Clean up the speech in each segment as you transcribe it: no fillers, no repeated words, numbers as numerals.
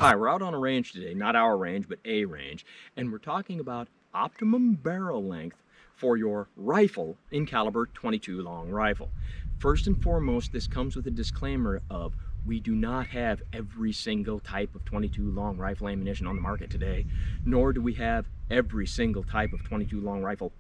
Hi, we're out on a range today, not our range, but a range, and we're talking about optimum barrel length for your rifle in caliber 22 long rifle. First and foremost, this comes with a disclaimer of we do not have every single type of 22 long rifle ammunition on the market today, nor do we have every single type of 22 long rifle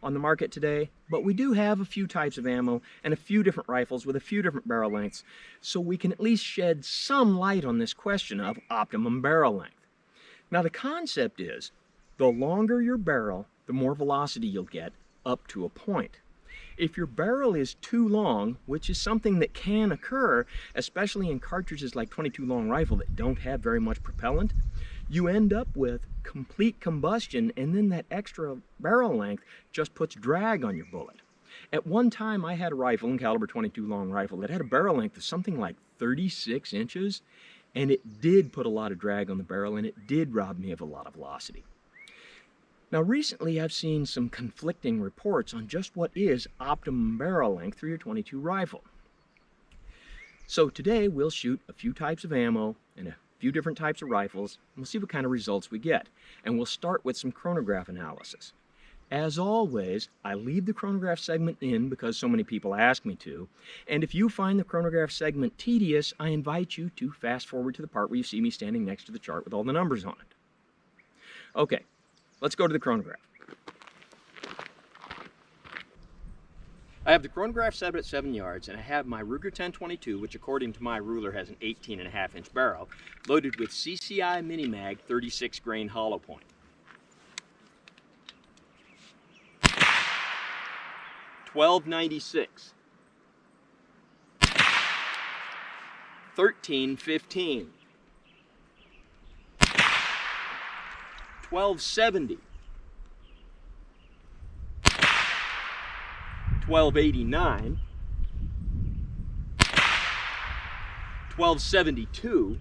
on the market today, but we do have a few types of ammo and a few different rifles with a few different barrel lengths, so we can at least shed some light on this question of optimum barrel length. Now the concept is, the longer your barrel, the more velocity you'll get up to a point. If your barrel is too long, which is something that can occur, especially in cartridges like 22 long rifle that don't have very much propellant, you end up with complete combustion, and then that extra barrel length just puts drag on your bullet. At one time, I had a rifle, in caliber 22 long rifle, that had a barrel length of something like 36 inches, and it did put a lot of drag on the barrel, and it did rob me of a lot of velocity. Now recently I've seen some conflicting reports on just what is optimum barrel length for your 22 rifle. So today we'll shoot a few types of ammo and a few different types of rifles, and we'll see what kind of results we get. And we'll start with some chronograph analysis. As always, I leave the chronograph segment in because so many people ask me to, and if you find the chronograph segment tedious, I invite you to fast forward to the part where you see me standing next to the chart with all the numbers on it. Okay. Let's go to the chronograph. I have the chronograph set at 7 yards, and I have my Ruger 1022, which according to my ruler has an 18.5-inch barrel, loaded with CCI Mini Mag 36 grain hollow point. $12.96, $13.15, $12.70, $12.89, $12.72,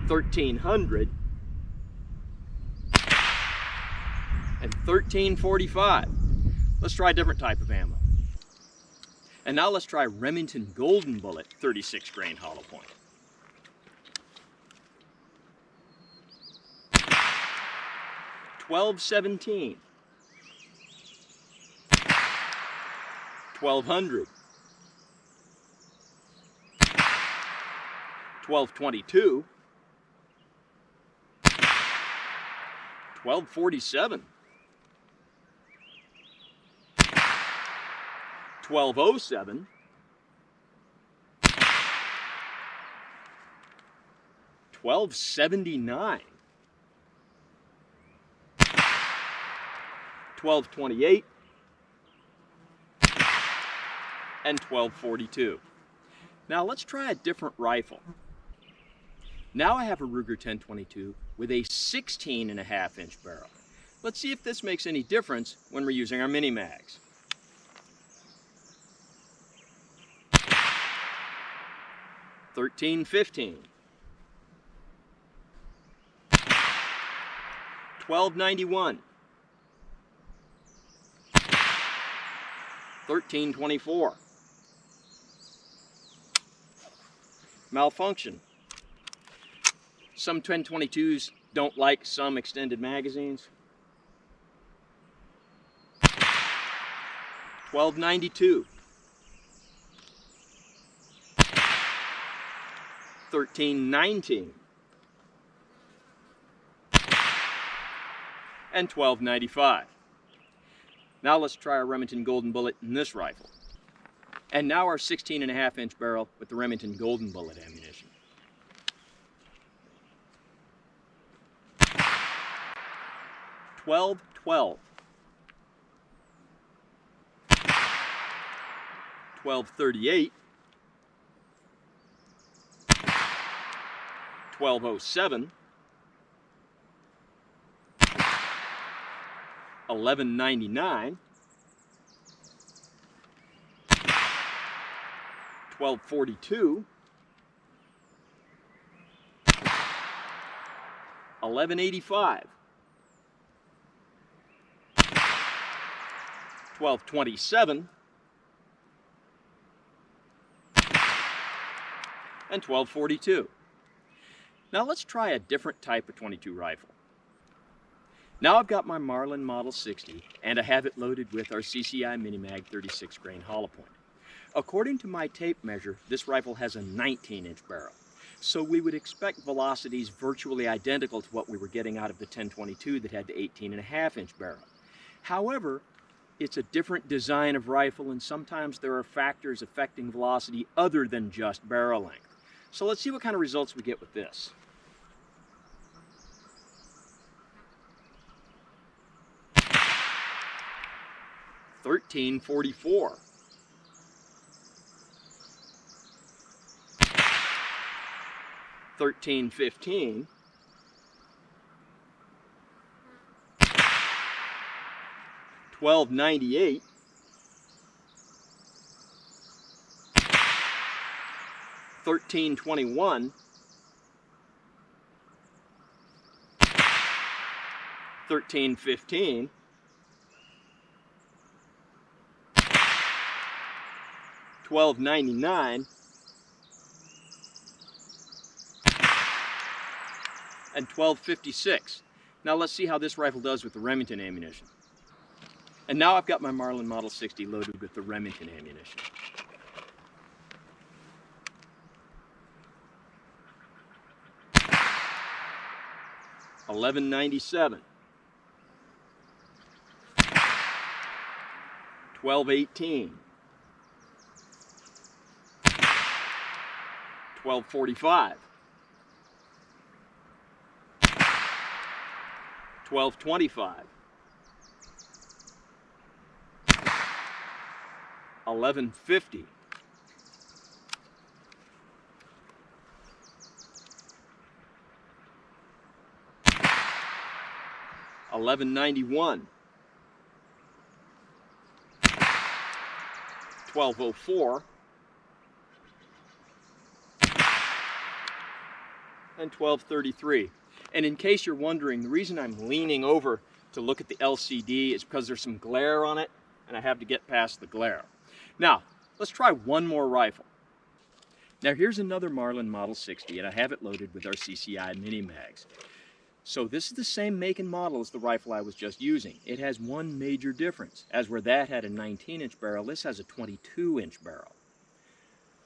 $13.00, and $13.45. Let's try a different type of ammo. And now let's try Remington Golden Bullet 36 grain hollow point. $12.17, $12.00, $12.22, $12.47, $12.07, $12.79, $12.28, and $12.42. Now let's try a different rifle. Now I have a Ruger 1022 with a 16.5-inch barrel. Let's see if this makes any difference when we're using our mini mags. $13.15, $12.91, $13.24. Malfunction. Some 1022s don't like some extended magazines. $12.92, $13.19, and $12.95. Now let's try our Remington Golden Bullet in this rifle. And now our 16.5-inch barrel with the Remington Golden Bullet ammunition. $12.12, $12.38, $12.07, $11.99, $12.42, $11.85, $12.27, and 1242. Now let's try a different type of .22 rifle. Now I've got my Marlin Model 60 and I have it loaded with our CCI Minimag 36 grain hollow point. According to my tape measure, this rifle has a 19-inch barrel. So we would expect velocities virtually identical to what we were getting out of the 1022 that had the 18.5-inch barrel. However, it's a different design of rifle, and sometimes there are factors affecting velocity other than just barrel length. So let's see what kind of results we get with this. .1344. .1315. .1298. .1321. .1315. $12.99 and $12.56. Now let's see how this rifle does with the Remington ammunition. And now I've got my Marlin Model 60 loaded with the Remington ammunition. $11.97. $12.18. $12.45. $12.25. $11.50. $11.91. $12.04. and $12.33. And in case you're wondering, the reason I'm leaning over to look at the LCD is because there's some glare on it, and I have to get past the glare. Now, let's try one more rifle. Now here's another Marlin Model 60, and I have it loaded with our CCI Mini-Mags. So this is the same make and model as the rifle I was just using. It has one major difference. As where that had a 19-inch barrel, this has a 22-inch barrel.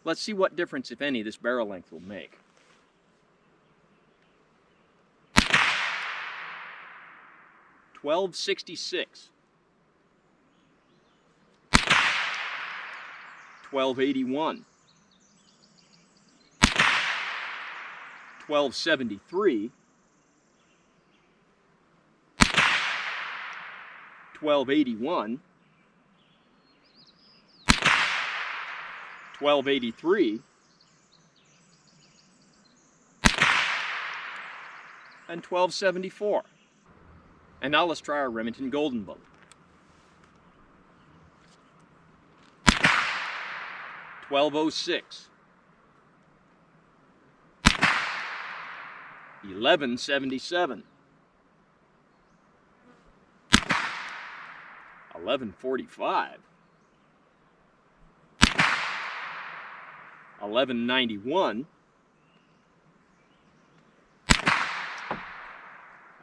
Let's see what difference, if any, this barrel length will make. $12.66. $12.81. $12.73. $12.81. $12.83. and $12.74. And now let's try our Remington Golden Bullet. $12.06. $11.77. $11.45. $11.91.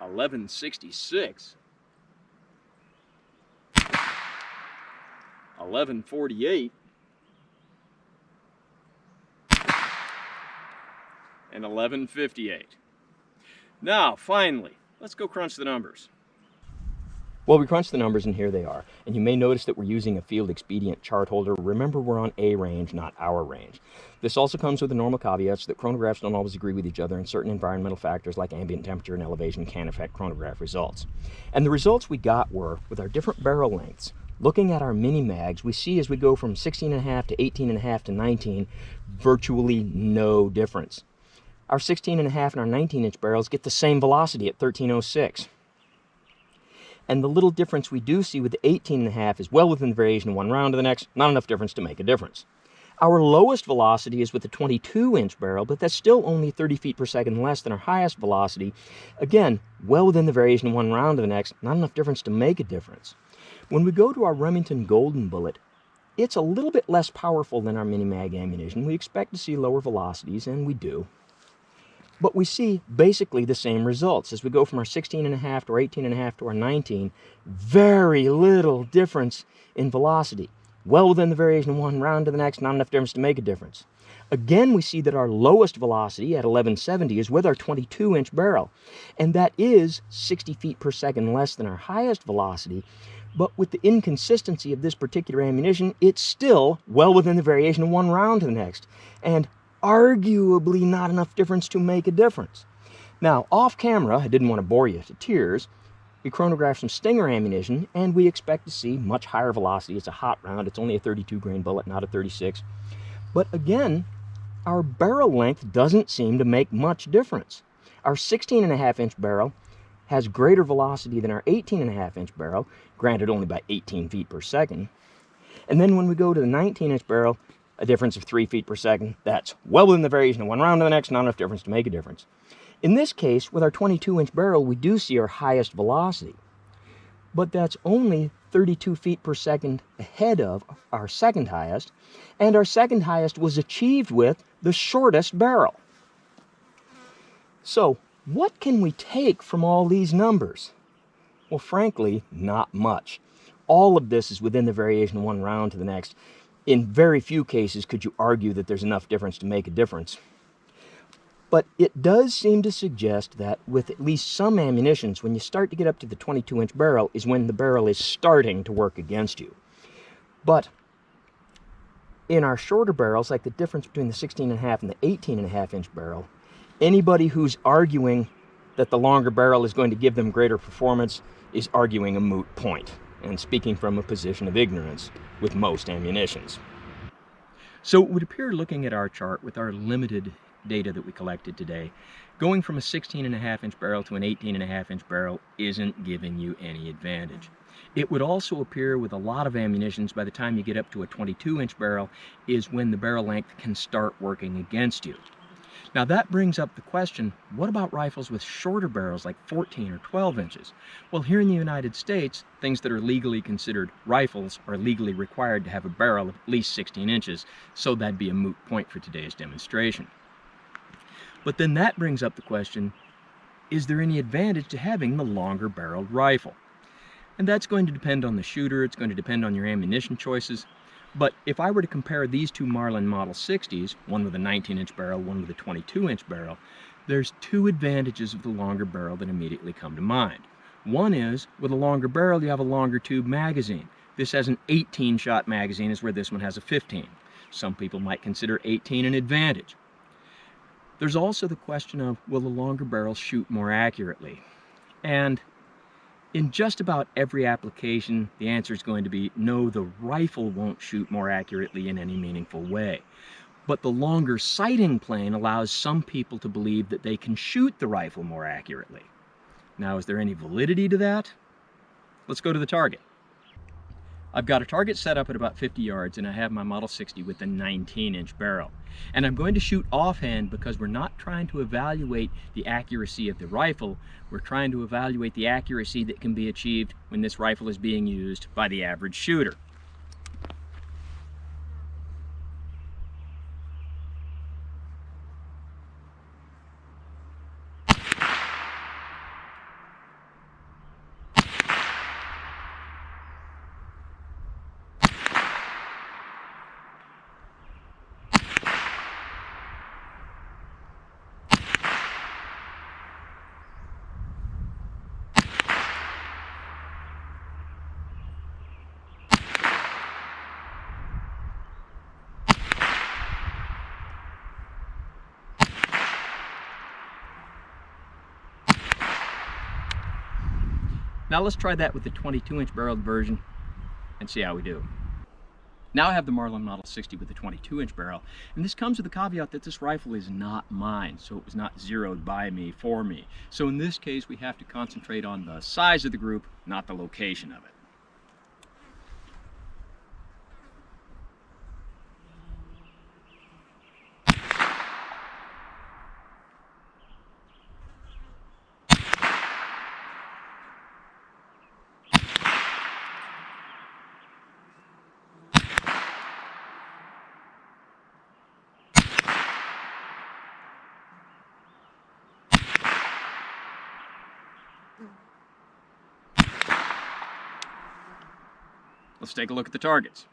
$11.66. $11.48. and $11.58. Now, finally, let's go crunch the numbers. Well, we crunched the numbers, and here they are. And you may notice that we're using a field expedient chart holder. Remember, we're on A range, not hour range. This also comes with the normal caveats that chronographs don't always agree with each other, and certain environmental factors like ambient temperature and elevation can affect chronograph results. And the results we got were, with our different barrel lengths, looking at our mini mags, we see as we go from 16.5 to 18.5 to 19, virtually no difference. Our 16.5 and our 19-inch barrels get the same velocity at 1306. And the little difference we do see with the 18.5 is well within the variation of one round to the next, not enough difference to make a difference. Our lowest velocity is with the 22-inch barrel, but that's still only 30 feet per second less than our highest velocity. Again, well within the variation of one round to the next, not enough difference to make a difference. When we go to our Remington Golden Bullet, it's a little bit less powerful than our mini-mag ammunition. We expect to see lower velocities, and we do. But we see basically the same results. As we go from our 16.5 to our 18.5 to our 19, very little difference in velocity. Well within the variation of one round to the next, not enough difference to make a difference. Again, we see that our lowest velocity at 1170 is with our 22-inch barrel, and that is 60 feet per second less than our highest velocity. But with the inconsistency of this particular ammunition, it's still well within the variation of one round to the next, and arguably not enough difference to make a difference. Now, off camera, I didn't want to bore you to tears, we chronographed some Stinger ammunition, and we expect to see much higher velocity. It's a hot round. It's only a 32 grain bullet, not a 36. But again, our barrel length doesn't seem to make much difference. Our 16.5-inch barrel has greater velocity than our 18.5-inch barrel, granted only by 18 feet per second. And then when we go to the 19-inch barrel, a difference of 3 feet per second. That's well within the variation of one round to the next, not enough difference to make a difference. In this case, with our 22-inch barrel, we do see our highest velocity, but that's only 32 feet per second ahead of our second highest, and our second highest was achieved with the shortest barrel. So, what can we take from all these numbers? Well, frankly, not much. All of this is within the variation of one round to the next. In very few cases could you argue that there's enough difference to make a difference. But it does seem to suggest that with at least some ammunitions, when you start to get up to the 22-inch barrel is when the barrel is starting to work against you. But in our shorter barrels, like the difference between the 16.5 and the 18.5-inch barrel, anybody who's arguing that the longer barrel is going to give them greater performance is arguing a moot point, and speaking from a position of ignorance with most ammunitions. So it would appear, looking at our chart with our limited data that we collected today, going from a 16.5-inch barrel to an 18.5-inch barrel isn't giving you any advantage. It would also appear with a lot of ammunitions, by the time you get up to a 22-inch barrel is when the barrel length can start working against you. Now that brings up the question, what about rifles with shorter barrels like 14 or 12 inches? Well, here in the United States, things that are legally considered rifles are legally required to have a barrel of at least 16 inches, so that'd be a moot point for today's demonstration. But then that brings up the question, is there any advantage to having the longer barreled rifle? And that's going to depend on the shooter, it's going to depend on your ammunition choices. But if I were to compare these two Marlin Model 60s, one with a 19-inch barrel, one with a 22-inch barrel, there's two advantages of the longer barrel that immediately come to mind. One is, with a longer barrel, you have a longer tube magazine. This has an 18-shot magazine, is where this one has a 15. Some people might consider 18 an advantage. There's also the question of, will the longer barrel shoot more accurately? And in just about every application, the answer is going to be no, the rifle won't shoot more accurately in any meaningful way. But the longer sighting plane allows some people to believe that they can shoot the rifle more accurately. Now, is there any validity to that? Let's go to the target. I've got a target set up at about 50 yards, and I have my Model 60 with a 19-inch barrel. And I'm going to shoot offhand because we're not trying to evaluate the accuracy of the rifle. We're trying to evaluate the accuracy that can be achieved when this rifle is being used by the average shooter. Now let's try that with the 22-inch barreled version and see how we do. Now I have the Marlin Model 60 with the 22-inch barrel, and this comes with the caveat that this rifle is not mine, so it was not zeroed by me for me. So in this case, we have to concentrate on the size of the group, not the location of it. Let's take a look at the targets.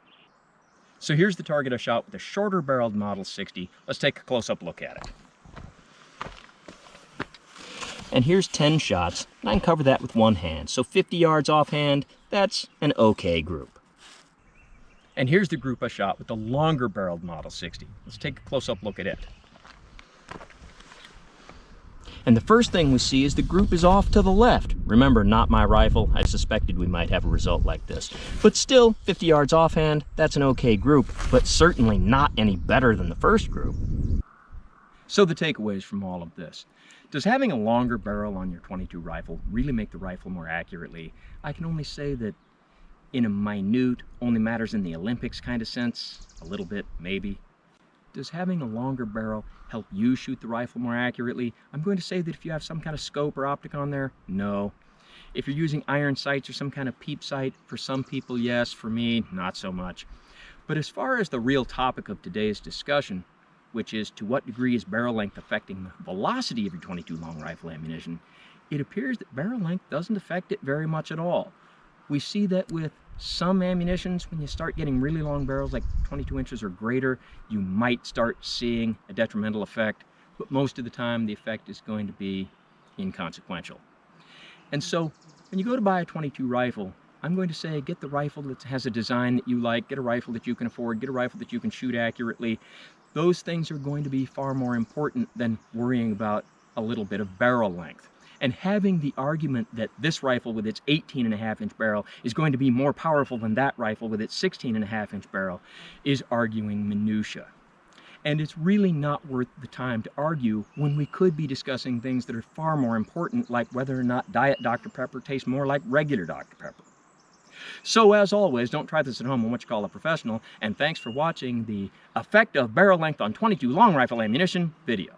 So here's the target I shot with a shorter barreled Model 60. Let's take a close-up look at it. And here's 10 shots, and I can cover that with one hand. So 50 yards offhand, that's an okay group. And here's the group I shot with the longer barreled Model 60. Let's take a close-up look at it. And the first thing we see is the group is off to the left. Remember, not my rifle. I suspected we might have a result like this. But still, 50 yards offhand, that's an okay group, but certainly not any better than the first group. So the takeaways from all of this. Does having a longer barrel on your .22 rifle really make the rifle more accurately? I can only say that in a minute, only matters in the Olympics kind of sense, a little bit, maybe. Does having a longer barrel help you shoot the rifle more accurately? I'm going to say that if you have some kind of scope or optic on there, no. If you're using iron sights or some kind of peep sight, for some people, yes. For me, not so much. But as far as the real topic of today's discussion, which is to what degree is barrel length affecting the velocity of your .22 long rifle ammunition, it appears that barrel length doesn't affect it very much at all. We see that with some ammunitions, when you start getting really long barrels, like 22 inches or greater, you might start seeing a detrimental effect, but most of the time the effect is going to be inconsequential. And so when you go to buy a .22 rifle, I'm going to say get the rifle that has a design that you like, get a rifle that you can afford, get a rifle that you can shoot accurately. Those things are going to be far more important than worrying about a little bit of barrel length. And having the argument that this rifle with its 18.5-inch barrel is going to be more powerful than that rifle with its 16.5-inch barrel is arguing minutia. And it's really not worth the time to argue when we could be discussing things that are far more important, like whether or not Diet Dr. Pepper tastes more like regular Dr. Pepper. So as always, don't try this at home on what you call a professional, and thanks for watching the effect of barrel length on .22 long rifle ammunition video.